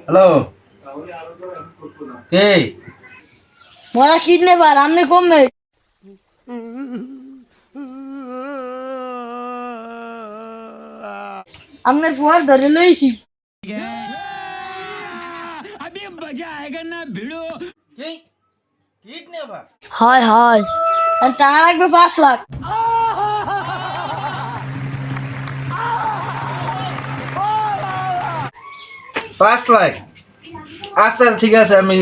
Hello, কে? মোরা kidnapper আমনে কমবে আমনের ফোয়ার ধরে লইছি কি? কিডন্যাপার? হয় হয় আর টাকা লাগবে 5 লাখ। 5 লাখ? আচ্ছা ঠিক আছে, আমি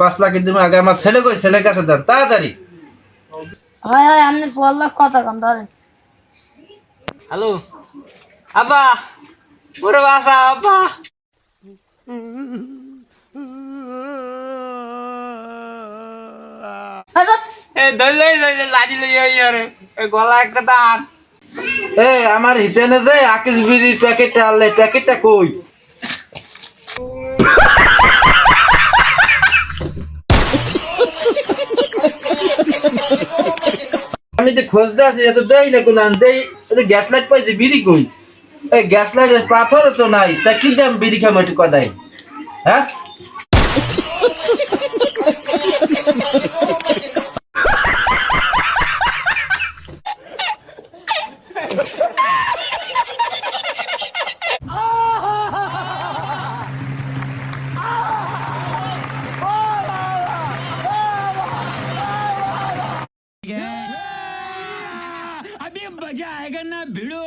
5 লাখ দিব। আগে আমার ছেলে কই? ছেলের কাছে দেন তাড়াতাড়ি। হয় হয় আমনের 4 লাখ কথা কম ধরেন। হ্যালো আব্বা, ওরে বাসা আব্বা। এ ধরলেই লাজি লই আরে গলা একটা দান। আমার হিতেনে যে আকিস বিড়ির প্যাকেটটা আনলে, প্যাকেটটা কই? আমি তো খোঁজতে আছি, এত দেই না কোন দেই। গ্যাস লাইট পাইছি, বিড়ি কই? এই গ্যাস লাইটের পাথর তো নাই, তা কি দাম বিড়ি খাম একটু কদাই? হ্যাঁ, अभी मजा आएगा ना भिड़ो।